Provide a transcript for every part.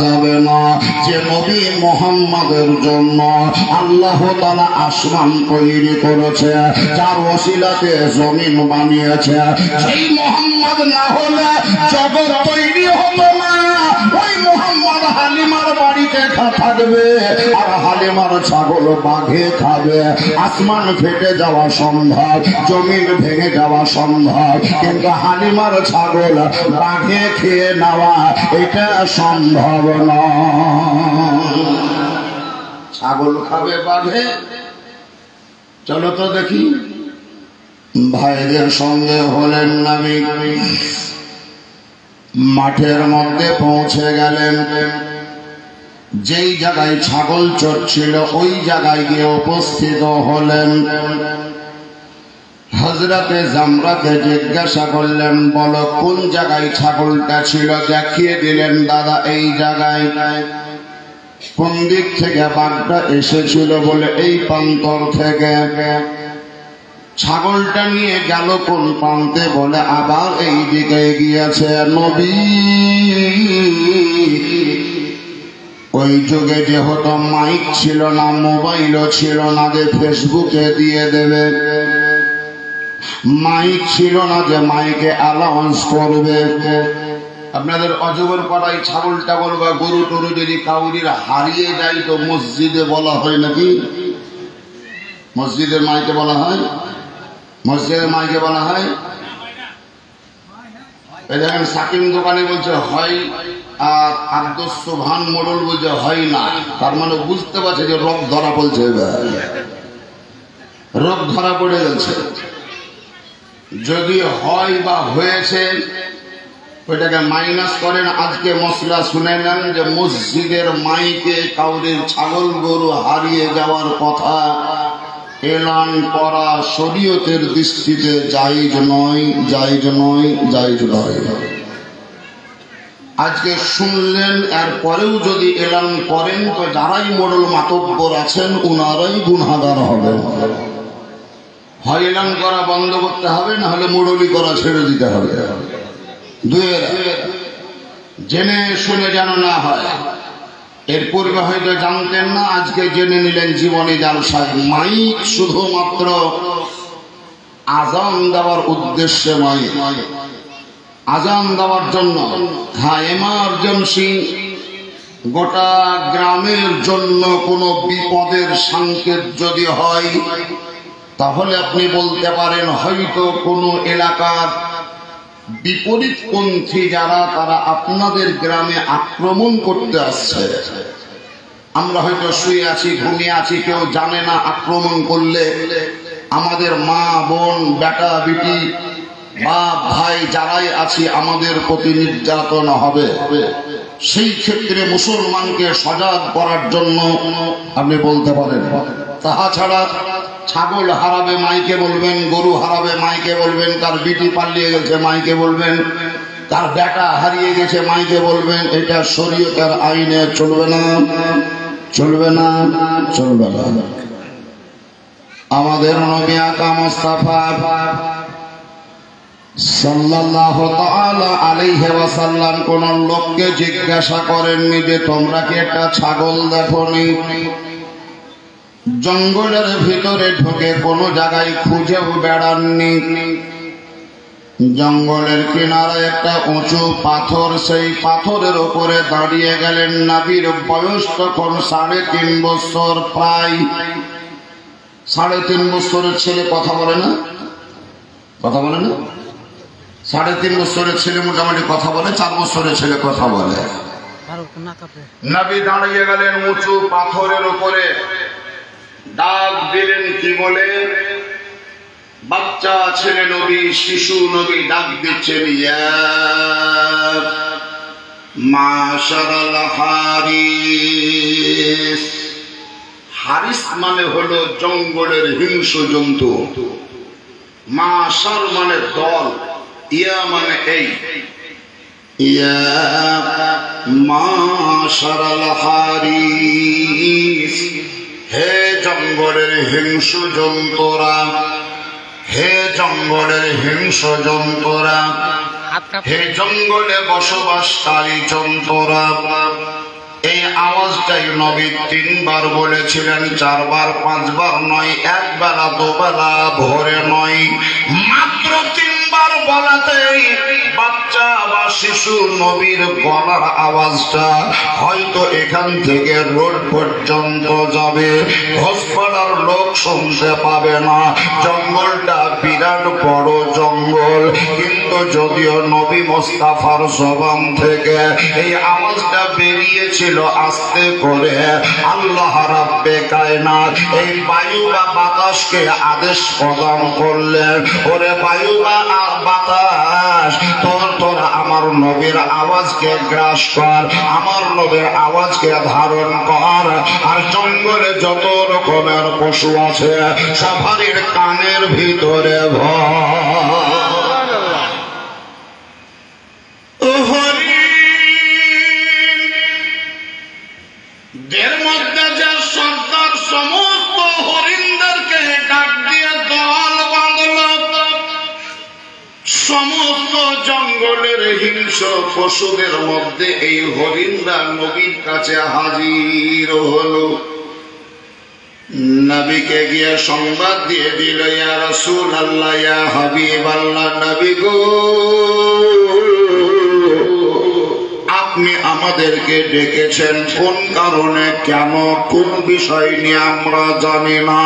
যাবে না যে নবী মুহাম্মাদের জন্য আল্লাহ তাআলা আসমান তৈরি করেছে, যার ওসিলাতে জমিন বানিয়েছে, সেই মুহাম্মদ না হলে জগৎ তৈরি হতো না। ওই মুহাম্মদ হালিমার বাড়িতে থাকবে আর হালিমার ছাগল বাঘে খাবে। আসমান ফেটে যাওয়া সম্ভব, জমিন ভেঙে যাওয়া সম্ভব, কিন্তু হালিমার ছাগল বাঘে খেয়ে নেওয়া এটা সম্ভব না। ছাগল খাবে বাঘে? চলো তো দেখি। ভাইদের সঙ্গে হলেন নবী, মাঠের মধ্যে পৌঁছে গেলেন। যেই জায়গায় ছাগল চড়ছিল ওই জায়গায় গিয়ে উপস্থিত হলেন। হযরতে জামরাকে জিজ্ঞাসা করলেন, বলো কোন জায়গায় ছাগলটা ছিল? দেখিয়ে দিলেন, দাদা এই জায়গায়। কোন দিক থেকে বাঘটা এসেছিল? বলে এই প্রান্তর থেকে। ছাগলটা নিয়ে গেল কোন প্রান্তে? বলে আবার এই দিকে গিয়েছে। নবী, ওই যুগে যেহেতু মাইক ছিল না, মোবাইলও ছিল না যে ফেসবুকে দিয়ে দেবে, মাইক ছিল না যে মাইকে অ্যানাউন্স করবে। আপনাদের অজগর পাড়ায় ছাগল টাগল বা গরু টরু যদি কাউরির হারিয়ে যায় তো মসজিদে বলা হয় নাকি? মসজিদের মাইকে বলা হয়, মসজিদের মাইকে বলা হয়। এই দেখেন সাকিম দোকানে বলছে হয়, আর আব্দুস সুবহান মোড়ল বলছে হয় না। তার মানে বুঝতে পারছে যে রোগ ধরা পড়ছে, রোগ ধরা পড়ে গেছে। যদি হয় বা হয়েছে ওইটাকে মাইনাস করেন। আজকে মশলা শুনে নেন যে মসজিদের মাইকে কাউরির ছাগল গরু হারিয়ে যাওয়ার কথা এলান করা শরীয়তের দৃষ্টিতে জায়েজ নয়, জায়েজ নয়, জায়েজ নয়। আজকে শুনলেন, এরপরেও যদি এলান করেন তো যারাই মোড়ল মাতব্বর আছেন উনারাই গুনাহগার হবেন। হয় এলান করা বন্ধ করতে হবে, না হলে মোড়লি করা ছেড়ে দিতে হবে। দুয়ের জেনে শুনে যেন না হয়। এর পূর্বে হয়তো জানতেন না, আজকে জেনে নিলেন জীবনে জালসায়। মাইক শুধুমাত্র আজান দেওয়ার উদ্দেশ্যে নয়, আজান দেওয়ার জন্য। হ্যাঁ, এমার্জেন্সি গোটা গ্রামের জন্য কোনো বিপদের সংকেত যদি হয় তাহলে আপনি বলতে পারেন হয়তো কোনো এলাকার বিপরীতপন্থী যারা তারা আপনাদের গ্রামে আক্রমণ করতে আসছে। আমরা হয়তো শুয়ে আছি, ঘুমিয়ে আছি, কেউ জানে না আক্রমণ করলে আমাদের মা বোন বেটা বিটি বাপ ভাই যারাই আছি আমাদের প্রতি নির্যাতন হবে। সেই ক্ষেত্রে মুসলমানকে সজাগ করার জন্য আপনি বলতে পারেন। তাহা ছাড়া ছাগল হারাবে মাইকে বলবেন, গরু হারাবে মাইকে বলবেন, তার বিটি পালিয়ে গেছে মাইকে বলবেন, তার বেটা হারিয়ে গেছে মাইকে বলবেন, এটা শরীয়তের আইনে চলবে না, চলবে না, চলবে না। আমাদের নবী আকা মুস্তাফা সাল্লাল্লাহু তাআলা আলাইহি ওয়াসাল্লাম কোন লোককে জিজ্ঞাসা করেননি যে তোমরা কি একটা ছাগল দেখোনি? জঙ্গলের ভিতরে ঢুকে কোন জায়গায় খুঁজেও বেড়াননি। জঙ্গলের কিনারে একটা উঁচু পাথর, সেই পাথরের উপরে দাঁড়িয়ে গেলেন। নবীর বয়স তখন 3.5 বছর, প্রায় 3.5 বছরের ছেলে কথা বলে না, কথা বলে না। 3.5 বছরের ছেলে মোটামুটি কথা বলে, 4 বছরের ছেলে কথা বলে। নবী দাঁড়িয়ে গেলেন উঁচু পাথরের উপরে, ডাক দিলেন কি বলে? বাচ্চা ছেলে নবী, শিশু নবী ডাক দিচ্ছেন, ইয়া মাশারাল হারিস। হারিস মানে হলো জঙ্গলের হিংস্র জন্তু, মাশার মানে দল, ইয়া মানে এই। ইয়া মাশারাল হারিস, হে জঙ্গলের হিংস্র জন্তুরা, হে জঙ্গলের হিংস্র জন্তুরা, হে জঙ্গলে বসবাসকারী জন্তুরা, নবী 3 বার বলেছিলেন, 4 বার 5 বার নয়, 1 বেলা 2 বেলা ভোরে নয়, মাত্র 3 বার বলাতেই বাচ্চা বা শিশু নবীর গলার আওয়াজটা হয়তো এখান থেকে রোড পর্যন্ত যাবে, ঘোষপাড়ার লোক শুনতে পাবে না। জঙ্গলটা বিরাট বড় জঙ্গল, কিন্তু যদিও নবী মুস্তাফার জবান থেকে এই আওয়াজটা বেরিয়েছিল আস্তে করে, আল্লাহ রাব্বে কায়নাত এই বায়ু বা বাতাসকে আদেশ প্রদান করলেন, ওরে বায়ু বা বাতাস, তোরা আমার নবীর আওয়াজকে গ্রাস কর, আমার নবীর আওয়াজকে ধারণ কর। আর জঙ্গলে যত রকমের পশু আছে সবারই কানের ভিতরে দের মধ্যে যে সরকার সমস্ত হরিণদেরকে ডাক দিয়ে দল বাঁধল, সমস্ত জঙ্গলের হিংস্র পশুদের মধ্যে এই হরিণরা নবীর কাছে হাজির হলো। নবীকে গিয়ে সংবাদ দিয়ে দিল, ইয়া রাসূলুল্লাহ, ইয়া হাবিবাল্লাহ, নবী গো, আপনি আমাদেরকে ডেকেছেন কোন কারণে, কেন, কোন বিষয় নিয়ে আমরা জানি না,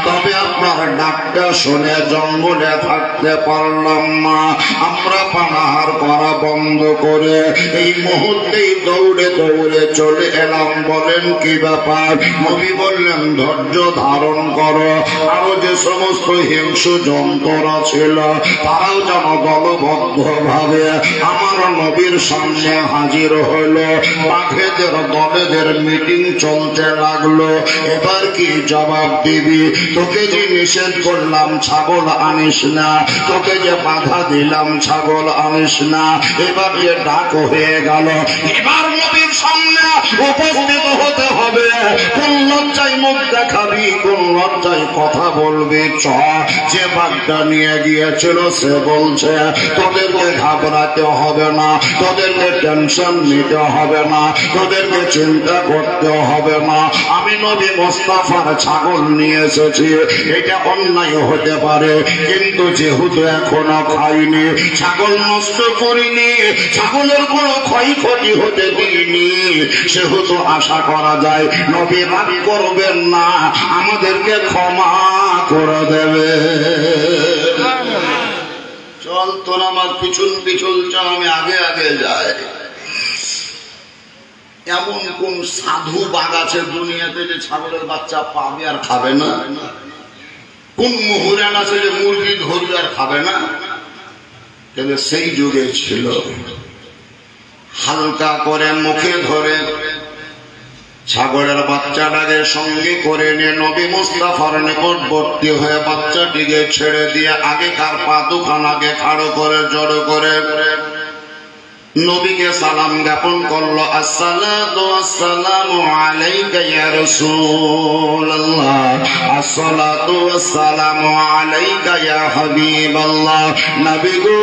তবে আপনার ডাকটা শুনে জঙ্গলে থাকতে পারলাম না, আমরা পানাহার করা বন্ধ করে এই মুহূর্তেই দৌড়ে দৌড়ে চলে এলাম, বলেন কি ব্যাপার? নবী বললেন, ধৈর্য ধারণ করো। আরো যে সমস্ত হিংস্র জন্তুরা ছিল তারাও যেন দলবদ্ধ ভাবে আমার নবীর সামনে হাজির হলো। বাঘেদের দলেদের মিটিং চলতে লাগলো, এবার কি জবাব দিবি? তোকে যে নিষেধ করলাম ছাগল আনিস না, তোকে যে বাধা দিলাম ছাগল আনিস না, এবার যে ডাক হয়ে গেল, এবার নবীর সামনে উপস্থিত হতে হবে। কোন লজ্জায় মুখ দেখাবি, কোন লজ্জায় কথা বলবি? যে বাঘটা নিয়ে গিয়েছিল সে বলছে তোদেরকে ঘাবড়াতে হবে না, তোদেরকে টেনশন নিতে হবে না, তোদেরকে চিন্তা করতে হবে না, আমি নবী মুস্তাফার ছাগল নিয়ে এসেছি। এটা অন্যায় হতে পারে, কিন্তু যেহেতু এখনো খাইনি, ছাগল নষ্ট করিনি, ছাগলের কোনো ক্ষয়ক্ষতি হতে দিইনি, সেহেতু আশা করা যায় নবী রাগ করবেন না, আমাদেরকে ক্ষমা করে দেবে। চল তোর আমার পিছন পিছন চল, আমি আগে আগে যাই। এমন কোন সাধু বাঘ আছে দুনিয়াতে যে ছাগলের বাচ্চা পাবে আর খাবে না? কোন মুহুরান আছে যে মুরগি ধরবে আর খাবে না? কিন্তু সেই যুগে ছিল, হালকা করে মুখে ধরে ছাগলের বাচ্চাটাকে সঙ্গে করে নিয়ে নবী মুস্তাফার নিকটবর্তী হয়ে বাচ্চাটিকে ছেড়ে দিয়ে আগেকার পা দুখানাকে খাড়ো করে জড়ো করে নবীকে সালাম জ্ঞাপন করলো, আসসালাতু ওয়াসসালামু আলাইকা ইয়া রাসূলুল্লাহ, আসসালাতু ওয়াসসালামু আলাইকা ইয়া হাবিবাল্লাহ। নবী গো,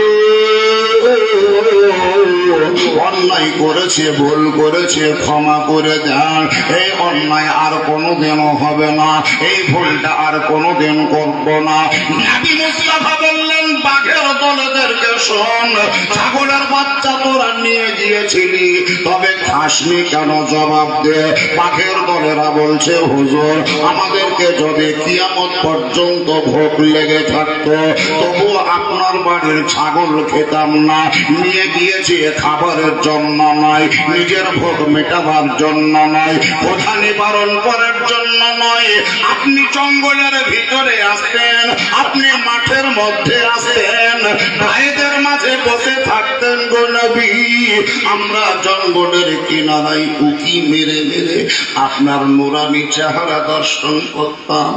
অন্যায় করেছে, ভুল করেছে, ক্ষমা করে দেন, এই অন্যায় আর কোনোদিনও হবে না, এই ভুলটা আর কোনোদিন করব না। নবী মুস্তাফা বললেন, বাঘের দলেদেরকে শোন, ছাগলের বাচ্চা তোরা নিয়ে গিয়েছিলি, তবে খাসনি কেন? জবাব দে। বাঘের দলেরা বলছে, হুজুর, আমাদেরকে যদি কিয়ামত পর্যন্ত ভোগ লেগে থাকতো তবুও আপনার বাড়ির ছাগল খেতাম না, নিয়ে গিয়েছি খাবারের জন্য নয়, নিজের ভোগ মেটাবার জন্য নয়, কোথা নিবারণ করার জন্য নয়। আপনি জঙ্গলের ভিতরে আসতেন, আপনি মাঠের মধ্যে আসতেন, ভাইদের মাঝে বসে থাকতেন গো নবী, আমরা জঙ্গলের কিনারায় উকি মেরে মেরে আপনার নুরানি চেহারা দর্শন করতাম।